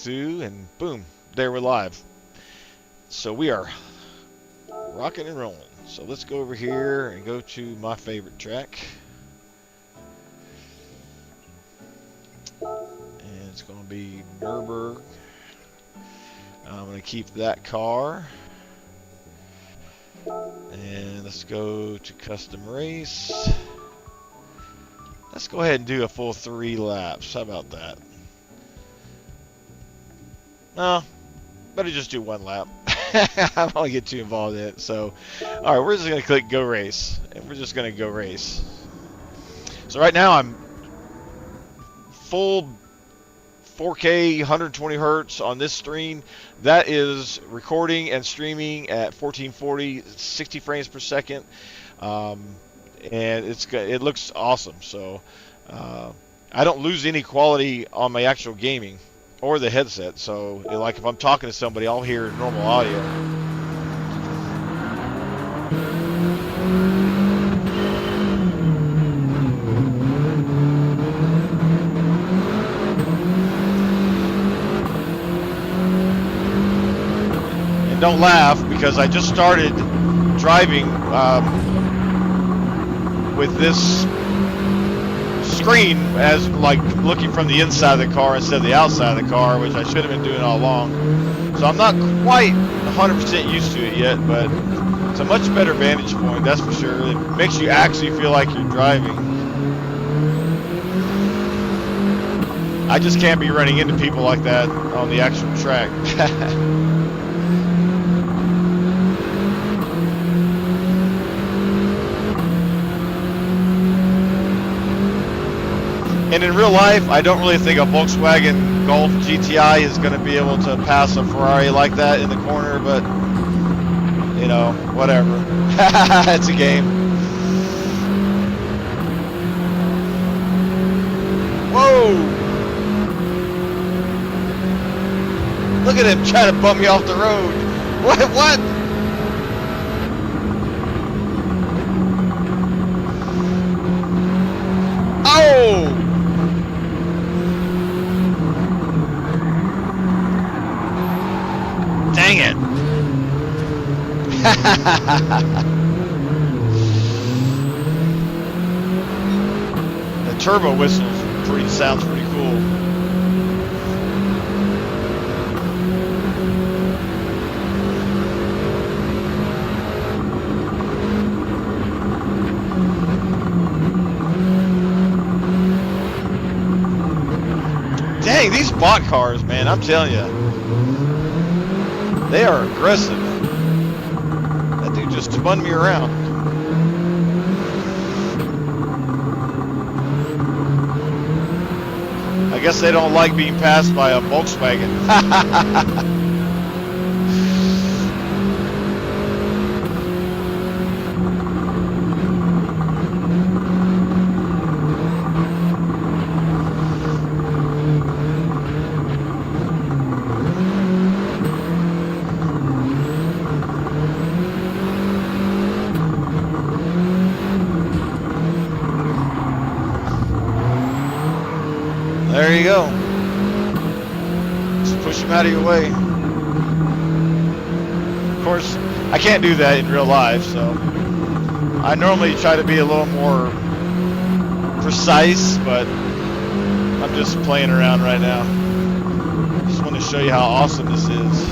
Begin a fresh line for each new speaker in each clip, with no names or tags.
through, and boom, there we're live. So we are rocking and rolling. So let's go over here and go to my favorite track. And it's going to be Nurburgring. I'm going to keep that car. And let's go to custom race. Let's go ahead and do a full 3 laps. How about that? No, better just do 1 lap. I don't want to get too involved in it. So, alright, we're just going to click go race. And we're just going to go race. So right now I'm full 4K 120 hertz on this stream. That is recording and streaming at 1440 60 frames per second, and it looks awesome. So I don't lose any quality on my actual gaming or the headset. So like if I'm talking to somebody, I'll hear normal audio. Don't laugh, because I just started driving with this screen as like looking from the inside of the car instead of the outside of the car, which I should have been doing all along. So I'm not quite 100% used to it yet, but it's a much better vantage point, that's for sure. It makes you actually feel like you're driving. I just can't be running into people like that on the actual track. And in real life, I don't really think a Volkswagen Golf GTI is going to be able to pass a Ferrari like that in the corner, but, you know, whatever. It's a game. Whoa! Look at him trying to bump me off the road. What? Oh! Dang it. The turbo whistle sounds pretty cool. Dang, these bot cars, man, I'm telling you. They are aggressive. That dude just spun me around. I guess they don't like being passed by a Volkswagen. There you go. Just push him out of your way. Of course, I can't do that in real life, so I normally try to be a little more precise, but I'm just playing around right now. Just want to show you how awesome this is.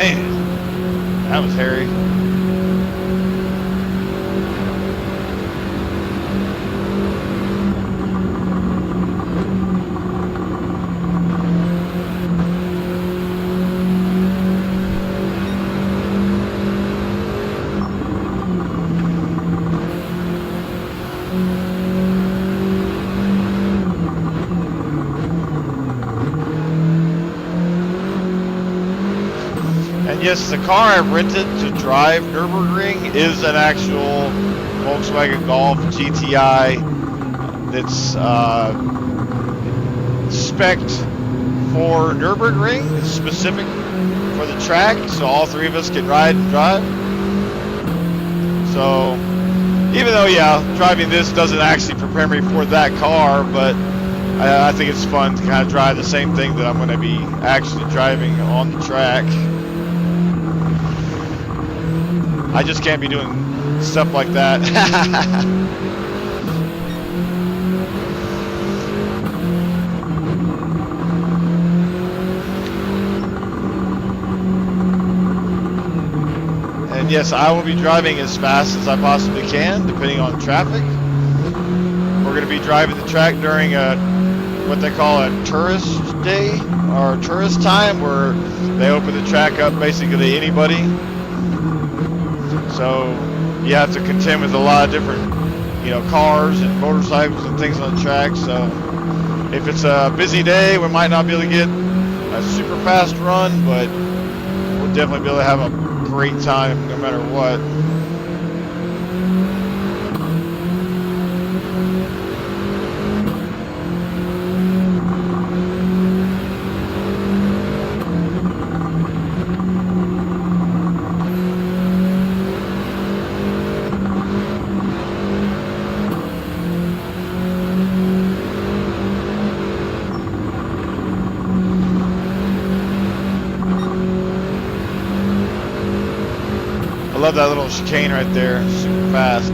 Man, that was hairy. Yes, the car I rented to drive Nürburgring is an actual Volkswagen Golf GTI that's spec'd for Nürburgring, specific for the track, so all three of us can ride and drive. So, even though, yeah, driving this doesn't actually prepare me for that car, but I think it's fun to kind of drive the same thing that I'm going to be actually driving on the track. I just can't be doing stuff like that. And yes, I will be driving as fast as I possibly can, depending on traffic. We're going to be driving the track during what they call a tourist day, or tourist time, where they open the track up basically to anybody. So you have to contend with a lot of different, cars and motorcycles and things on the track. So if it's a busy day, we might not be able to get a super fast run, but we'll definitely be able to have a great time no matter what. I love that little chicane right there, super fast.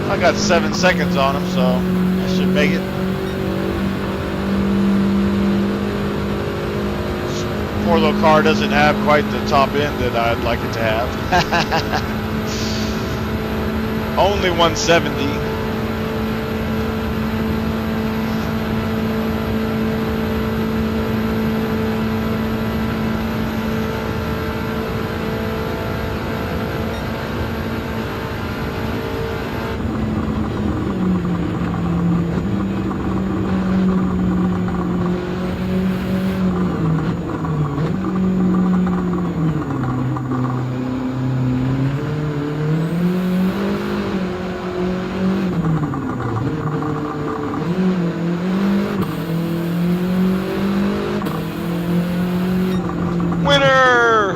I got 7 seconds on him, so I should make it. This poor little car doesn't have quite the top end that I'd like it to have. Only 170. Winner!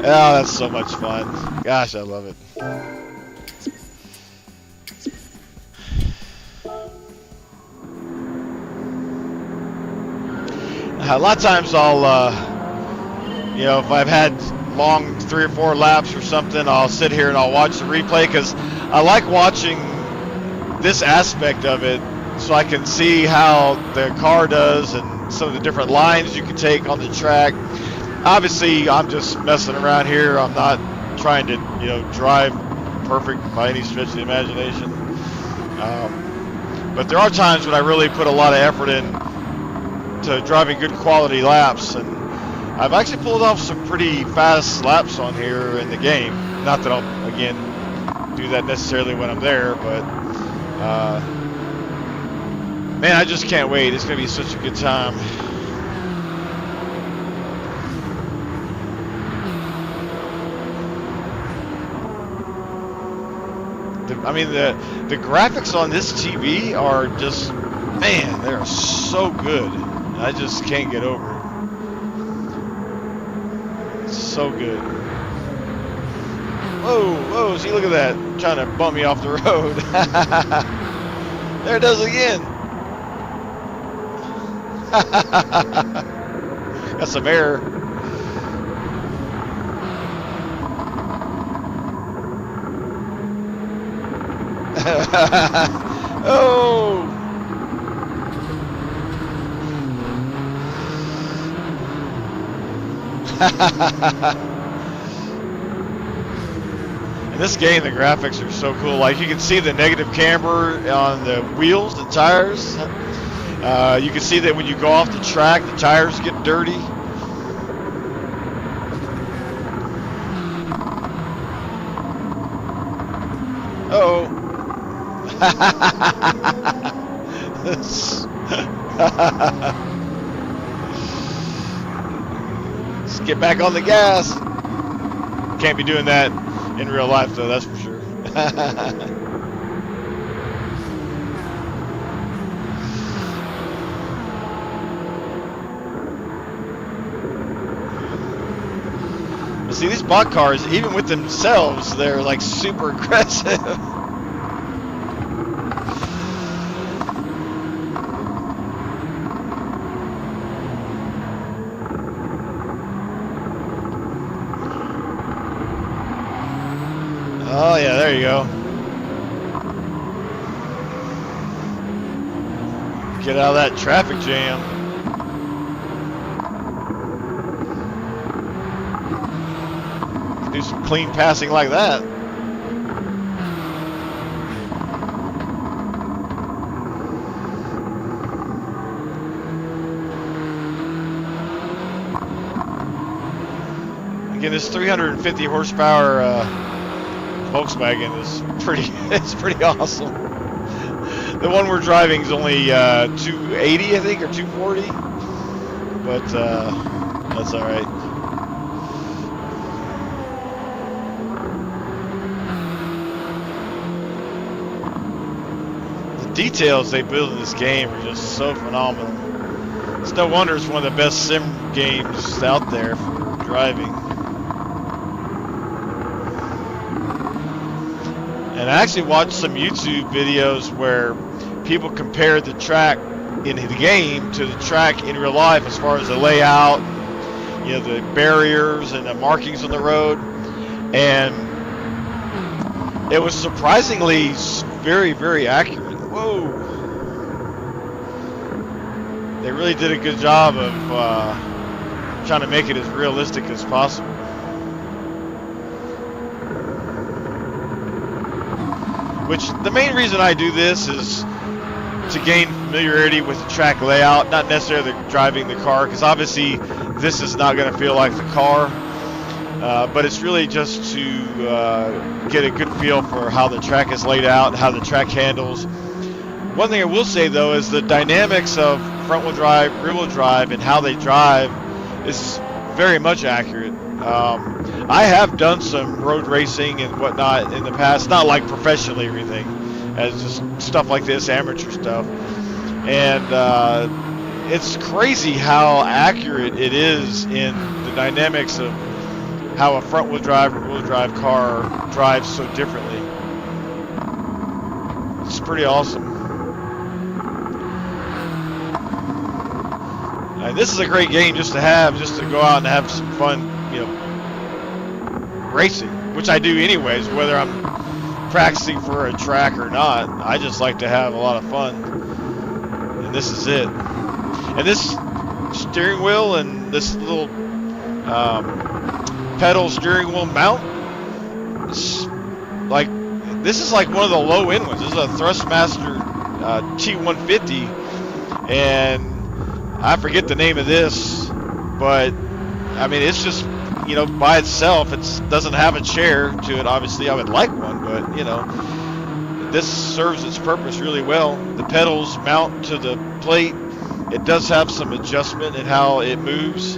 Oh, that's so much fun. Gosh, I love it. A lot of times I'll, if I've had long 3 or 4 laps or something, I'll sit here and I'll watch the replay, because I like watching this aspect of it so I can see how the car does and some of the different lines you can take on the track. Obviously, I'm just messing around here. I'm not trying to, drive perfect by any stretch of the imagination. But there are times when I really put a lot of effort in to driving good quality laps, and I've actually pulled off some pretty fast laps on here in the game. Not that I'll, again, do that necessarily when I'm there, but man, I just can't wait. It's going to be such a good time. I mean, the graphics on this TV are just, man, they're so good. I just can't get over it. So good. Whoa, whoa, see, look at that. Trying to bump me off the road. There it does again. Got some air. Oh! In this game, the graphics are so cool. Like, you can see the negative camber on the wheels, the tires. You can see that when you go off the track, the tires get dirty. Uh-oh. Let's get back on the gas. Can't be doing that in real life, though, that's for sure. See, these bot cars, even with themselves, they're like super aggressive. Oh yeah, there you go. Get out of that traffic jam. Do some clean passing like that. Again, this 350 horsepower Volkswagen is it's pretty awesome. The one we're driving is only 280, I think, or 240, but that's all right. The details they build in this game are just so phenomenal. It's no wonder it's one of the best sim games out there for driving. And I actually watched some YouTube videos where people compared the track in the game to the track in real life as far as the layout, you know, the barriers and the markings on the road. And it was surprisingly very, very accurate. Whoa. They really did a good job of trying to make it as realistic as possible. Which, the main reason I do this is to gain familiarity with the track layout, not necessarily driving the car, because obviously this is not going to feel like the car, but it's really just to get a good feel for how the track is laid out and how the track handles. One thing I will say, though, is the dynamics of front-wheel drive, rear-wheel drive, and how they drive is very much accurate. I have done some road racing and whatnot in the past, not like professionally or anything, as just stuff like this, amateur stuff. And it's crazy how accurate it is in the dynamics of how a front-wheel drive or wheel drive car drives so differently. It's pretty awesome. And this is a great game just to have, just to go out and have some fun, you know, racing, which I do anyways, whether I'm practicing for a track or not. I just like to have a lot of fun, and this is it. And this steering wheel and this little pedal steering wheel mount, this is like one of the low end ones. This is a Thrustmaster T150, and I forget the name of this, but I mean, it's just, you know, by itself, it doesn't have a chair to it. Obviously, I would like one, but, you know, this serves its purpose really well. The pedals mount to the plate. It does have some adjustment in how it moves.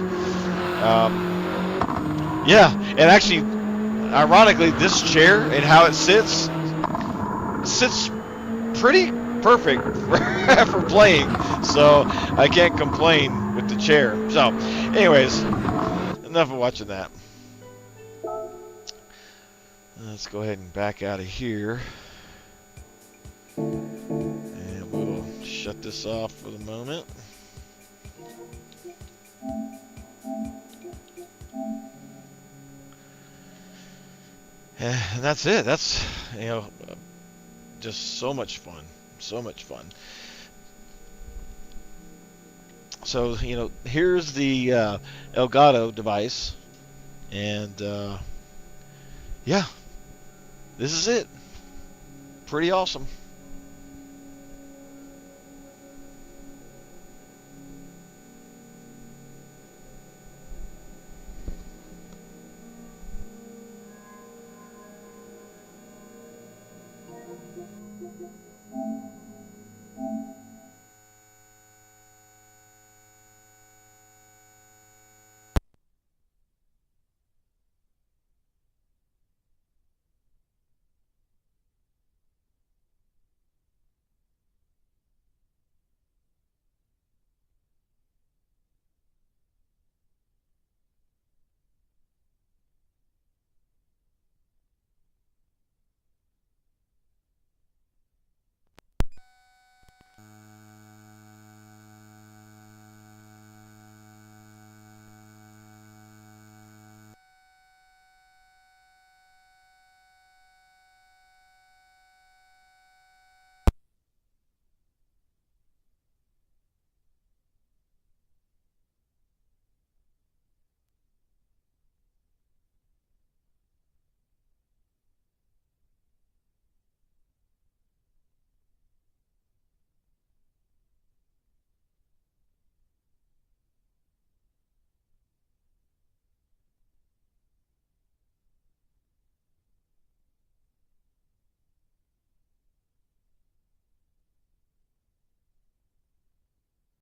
Yeah, and actually, ironically, this chair and how it sits sits pretty perfect for playing, so I can't complain with the chair. So, anyways, enough of watching that. Let's go ahead and back out of here. And we'll shut this off for the moment. And that's it. That's, just so much fun. So much fun. So, here's the Elgato device. And, yeah, this is it. Pretty awesome.